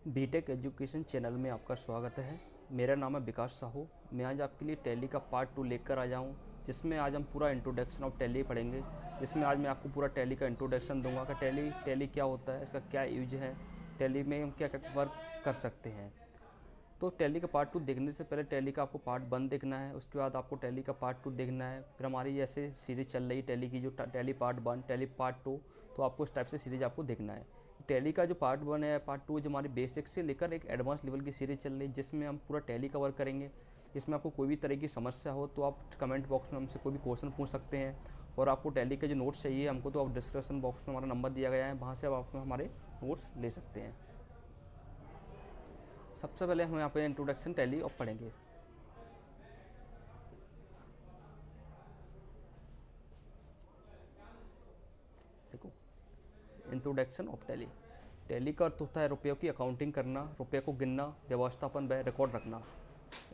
BTech education channel में आपका स्वागत है। मेरा नाम है विकास साहू। मैं आज आपके लिए टैली का पार्ट 2 लेकर आया हूँ, जिसमें आज हम पूरा इंट्रोडक्शन ऑफ टैली पढ़ेंगे। जिसमें आज मैं आपको पूरा टैली का इंट्रोडक्शन दूंगा कि टैली क्या होता है, इसका क्या यूज है, टैली में हम क्या क्या वर्क कर सकते हैं। तो टैली का पार्ट 2 देखने से पहले टैली का आपको पार्ट 1 देखना है, उसके बाद आपको टैली का पार्ट 2 देखना है। फिर हमारी ऐसे सीरीज़ चल रही है टैली की, जो टैली पार्ट 1, टैली पार्ट 2, तो आपको इस टाइप से सीरीज़ आपको देखना है। टैली का जो पार्ट 1 है, पार्ट 2 जो हमारी बेसिक से लेकर एक एडवांस लेवल की सीरीज़ चल रही है, जिसमें हम पूरा टैली कवर करेंगे। इसमें आपको कोई भी तरह की समस्या हो तो आप कमेंट बॉक्स में हमसे कोई भी क्वेश्चन पूछ सकते हैं। और आपको टैली के जो नोट्स चाहिए हमको, तो आप डिस्क्रिप्शन बॉक्स में हमारा नंबर दिया गया है, वहाँ से आप हमारे नोट्स ले सकते हैं। सबसे पहले हम यहाँ पे इंट्रोडक्शन टैली ऑफ पढ़ेंगे। देखो, इंट्रोडक्शन ऑफ टैली। टैली का अर्थ होता है रुपयों की अकाउंटिंग करना, रुपये को गिनना, व्यवस्थापन व रिकॉर्ड रखना।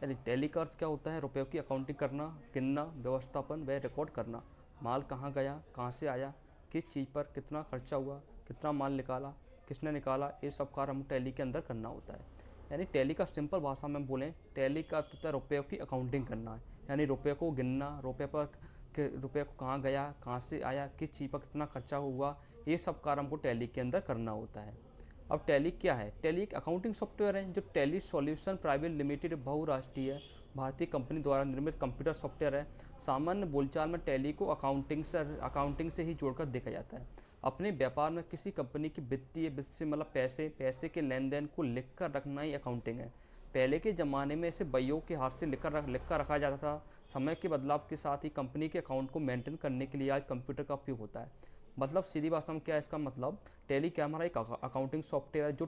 यानी टैली का अर्थ क्या होता है? रुपयों की अकाउंटिंग करना, गिनना, व्यवस्थापन व रिकॉर्ड करना। माल कहाँ गया, कहाँ से आया, किस चीज़ पर कितना खर्चा हुआ, कितना माल निकाला, किसने निकाला, ये सब कार्य हम टैली के अंदर करना होता है। यानी टैली का सिंपल भाषा में बोलें, टैली का अर्थ होता है रुपयों की अकाउंटिंग करना है। यानी रुपये को गिनना, रुपये को कहाँ गया, कहाँ से आया, किस चीज़ पर कितना खर्चा हुआ, ये सब कार्य हमको टैली के अंदर करना होता है। अब टैली क्या है? टैली एक अकाउंटिंग सॉफ्टवेयर है जो टैली सॉल्यूशन प्राइवेट लिमिटेड बहुराष्ट्रीय भारतीय कंपनी द्वारा निर्मित कंप्यूटर सॉफ्टवेयर है। सामान्य बोलचाल में टैली को अकाउंटिंग से ही जोड़कर देखा जाता है। अपने व्यापार में किसी कंपनी की वित्त से मतलब पैसे के लेन देन को लिख कर रखना ही अकाउंटिंग है। पहले के ज़माने में इसे बइयों के हाथ से लिख कर रखा जाता था। समय के बदलाव के साथ ही कंपनी के अकाउंट को मेंटेन करने के लिए आज कंप्यूटर का उपयोग होता है। मतलब सीधी भाषा में क्या है इसका मतलब? टैली क्या हमारा एक अकाउंटिंग सॉफ्टवेयर है जो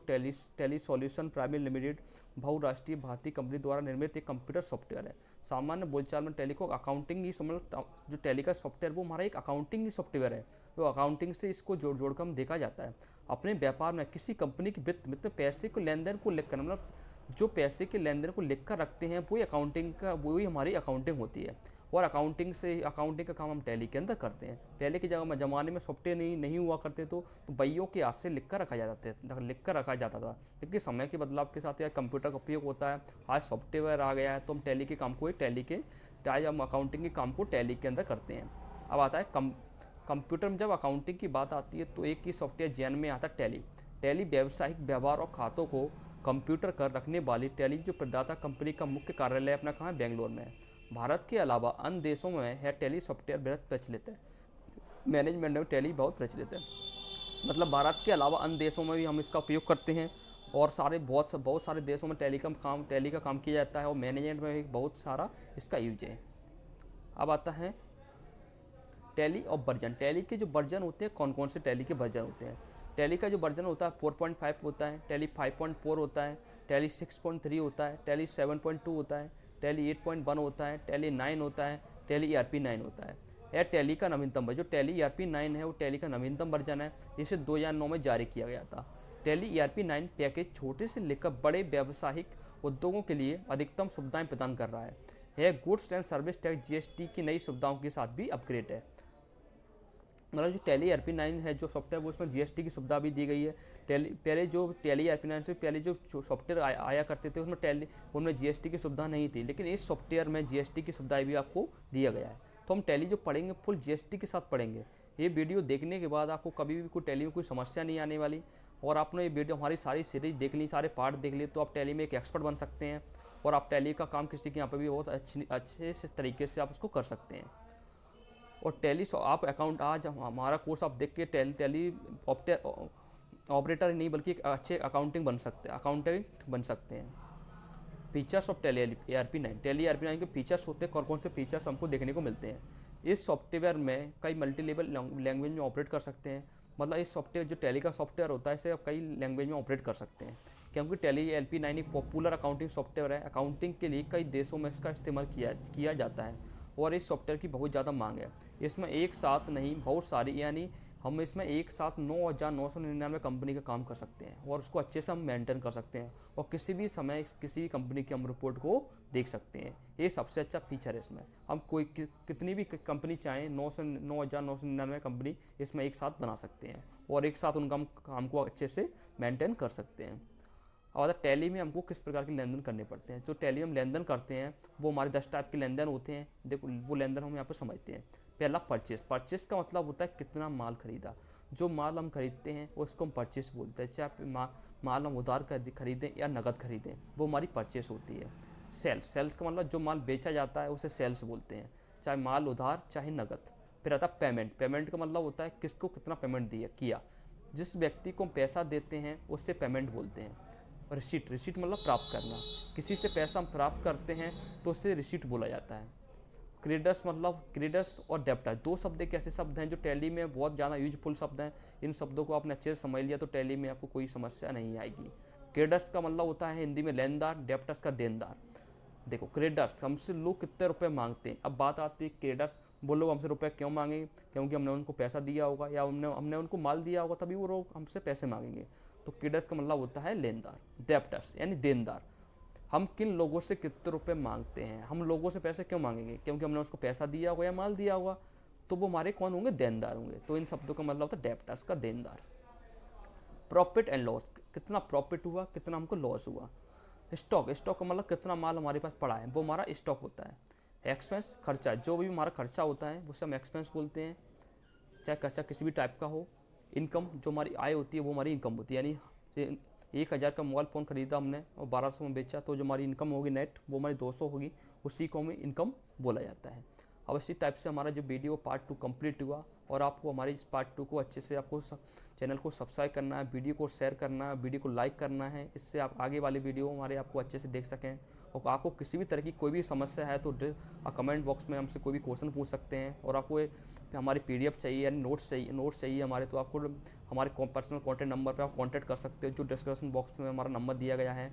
टैली सॉल्यूशन प्राइवेट लिमिटेड बहुराष्ट्रीय भारतीय कंपनी द्वारा निर्मित एक कंप्यूटर सॉफ्टवेयर है। सामान्य बोलचाल में टैली को अकाउंटिंग ही समझ, जो टैली का सॉफ्टवेयर वो हमारा एक अकाउंटिंग ही सॉफ्टवेयर है। तो अकाउंटिंग से इसको जोड़ कर हम देखा जाता है। अपने व्यापार में किसी कंपनी की वित्त पैसे को लेन देन को लिख कर, मतलब जो पैसे के लेन देन को लिख कर रखते हैं वही अकाउंटिंग का, वही हमारी अकाउंटिंग होती है। और अकाउंटिंग का काम हम टैली के अंदर करते हैं। पहले के ज़माने में सॉफ्टवेयर नहीं हुआ करते तो बइयों के हाथ से लिख कर रखा जाता था। लेकिन समय के बदलाव के साथ यार कंप्यूटर का उपयोग होता है, आज सॉफ्टवेयर आ गया है, तो हम टैली के काम को हम अकाउंटिंग के काम को टैली के अंदर करते हैं। अब आता है कंप्यूटर में जब अकाउंटिंग की बात आती है तो एक ही सॉफ्टवेयर जैन में आता है टैली। टैली व्यावसायिक व्यवहार और खातों को कंप्यूटर कर रखने वाली टैली जो प्रदाता कंपनी का मुख्य कार्यालय अपना कहाँ है, बेंगलोर में है। भारत के अलावा अन्य देशों में है टैली सॉफ्टवेयर बहुत प्रचलित है। मैनेजमेंट में टैली बहुत प्रचलित है। मतलब भारत के अलावा अन्य देशों में भी हम इसका उपयोग करते हैं। और बहुत सारे देशों में टैली का काम किया जाता है। और मैनेजमेंट में भी बहुत सारा इसका यूज है। अब आता है टैली और वर्जन। टैली के जो वर्जन होते हैं, कौन कौन से टैली के वर्जन होते हैं? टैली का जो वर्जन होता है 4.5 होता है, टैली 5.4 होता है, टैली 6.3 होता है, टैली 7.2 होता है, टैली 8.1 होता है, टैली 9 होता है, टैली ERP 9 होता है। यह टैली का नवीनतम है। जो टैली ERP 9 है वो टैली का नवीनतम वर्जन है, जिसे 2009 में जारी किया गया था। टैली ERP 9 पैकेज छोटे से लेकर बड़े व्यावसायिक उद्योगों के लिए अधिकतम सुविधाएं प्रदान कर रहा है। यह goods and service tax GST की नई सुविधाओं के साथ भी अपग्रेड है। मतलब जो टैली ERP 9 है जो सॉफ्टवेयर, वो इसमें GST की सुविधा भी दी गई है। पहले जो टैली ERP 9 से पहले जो सॉफ्टवेयर आया करते थे उनमें GST की सुविधा नहीं थी, लेकिन इस सॉफ्टवेयर में GST की सुविधाएं भी आपको दिया गया है। तो हम टैली जो पढ़ेंगे फुल GST के साथ पढ़ेंगे। ये वीडियो देखने के बाद आपको कभी भी कोई टैली में कोई समस्या नहीं आने वाली। और आपने ये वीडियो हमारी सारी सीरीज देख ली, सारे पार्ट देख लिए, तो आप टैली में एक एक्सपर्ट बन सकते हैं। और आप टैली का काम किसी के यहाँ पर भी बहुत अच्छे से तरीके से आप उसको कर सकते हैं। और टैली आप अकाउंट, आज हमारा कोर्स आप देख के टैली ऑपरेटर नहीं बल्कि एक अच्छे अकाउंटेंट बन सकते हैं। Features of tally ERP 9। Tally ERP 9 के फीचर्स होते हैं, कौन कौन से फीचर्स हमको देखने को मिलते हैं? इस सॉफ्टवेयर में कई मल्टी लेवल लैंग्वेज में ऑपरेट कर सकते हैं। मतलब इस सॉफ्टवेयर, जो टैली का सॉफ्टवेयर होता है, इसे आप कई लैंग्वेज में ऑपरेट कर सकते हैं, क्योंकि टैली ERP 9 एक पॉपुलर अकाउंटिंग सॉफ्टवेयर है। अकाउंटिंग के लिए कई देशों में इसका इस्तेमाल किया जाता है और इस सॉफ्टवेयर की बहुत ज़्यादा मांग है। इसमें एक साथ नहीं, बहुत सारी, यानी हम इसमें एक साथ 9,999 कंपनी का काम कर सकते हैं और उसको अच्छे से हम मेंटेन कर सकते हैं। और किसी भी समय किसी भी कंपनी की हम रिपोर्ट को देख सकते हैं। ये सबसे अच्छा फीचर है इसमें। हम कितनी भी कंपनी चाहें, 9,999 कंपनी इसमें एक साथ बना सकते हैं और एक साथ उनका काम को अच्छे से मेंटेन कर सकते हैं। और टैली में हमको किस प्रकार के लेन देन करने पड़ते हैं। जो टैली में हम लेन देन करते हैं वो हमारे 10 टाइप के लेन देन होते हैं। देखो वो लेन देन हम यहाँ पर समझते हैं। पहला परचेस। परचेस का मतलब होता है कितना माल खरीदा। जो माल हम खरीदते हैं उसको हम परचेस बोलते हैं, चाहे माल हम उधार खरीदें या नगद खरीदें, वो हमारी परचेस होती है। सेल्स। सेल्स का मतलब जो माल बेचा जाता है उसे सेल्स बोलते हैं, चाहे माल उधार चाहे नगद। फिर आता है पेमेंट। पेमेंट का मतलब होता है किसको कितना पेमेंट दिया किया। जिस व्यक्ति को हम पैसा देते हैं उससे पेमेंट बोलते हैं। रिसीट। रिसीट मतलब प्राप्त करना। किसी से पैसा हम प्राप्त करते हैं तो उससे रिसीट बोला जाता है। क्रेडिटर्स मतलब क्रेडिटर्स और डेप्टर, दो शब्द एक ऐसे शब्द हैं जो टैली में बहुत ज़्यादा यूजफुल शब्द हैं। इन शब्दों को आपने अच्छे से समझ लिया तो टैली में आपको कोई समस्या नहीं आएगी। क्रेडिटर्स का मतलब होता है हिंदी में लेनदार, डेप्टर्स का देनदार। देखो क्रेडिटर्स, हमसे लोग कितने रुपए मांगते हैं। अब बात आती है क्रेडिटर्स, वो लोग हमसे रुपए क्यों मांगेंगे, क्योंकि हमने उनको पैसा दिया होगा या हमने उनको माल दिया होगा, तभी वो लोग हमसे पैसे मांगेंगे। तो क्रेडिटर्स का मतलब होता है लेनदार। डेप्टर्स यानी देनदार, हम किन लोगों से कितने रुपए मांगते हैं। हम लोगों से पैसे क्यों मांगेंगे, क्योंकि हमने उसको पैसा दिया होगा या माल दिया होगा, तो वो हमारे कौन होंगे, देनदार होंगे। तो इन शब्दों का मतलब होता है डेप्टर्स का देनदार। प्रॉफिट एंड लॉस, कितना प्रॉफिट हुआ कितना हमको लॉस हुआ। स्टॉक। स्टॉक का मतलब कितना माल हमारे पास पड़ा है, वो हमारा स्टॉक होता है। एक्सपेंस, खर्चा, जो भी हमारा खर्चा होता है उसे हम एक्सपेंस बोलते हैं, चाहे खर्चा किसी भी टाइप का हो। इनकम, जो हमारी आय होती है वो हमारी इनकम होती है, यानी 1000 का मोबाइल फ़ोन खरीदा हमने और 1200 में बेचा तो जो हमारी इनकम होगी नेट वो हमारी 200 होगी, उसी को हमें इनकम बोला जाता है। अब इसी टाइप से हमारा जो वीडियो पार्ट 2 कंप्लीट हुआ, और आपको हमारी इस पार्ट 2 को अच्छे से आपको चैनल को सब्सक्राइब करना है, वीडियो को शेयर करना है, वीडियो को लाइक करना है, इससे आप आगे वाले वीडियो हमारे आपको अच्छे से देख सकें। और आपको किसी भी तरह की कोई भी समस्या है तो कमेंट बॉक्स में हमसे कोई भी क्वेश्चन पूछ सकते हैं। और आपको हमारी PDF चाहिए यानी नोट्स चाहिए हमारे, तो आपको हमारे पर्सनल कॉन्टैक्ट नंबर पर आप कॉन्टैक्ट कर सकते हो, जो डिस्क्रिप्शन बॉक्स में हमारा नंबर दिया गया है।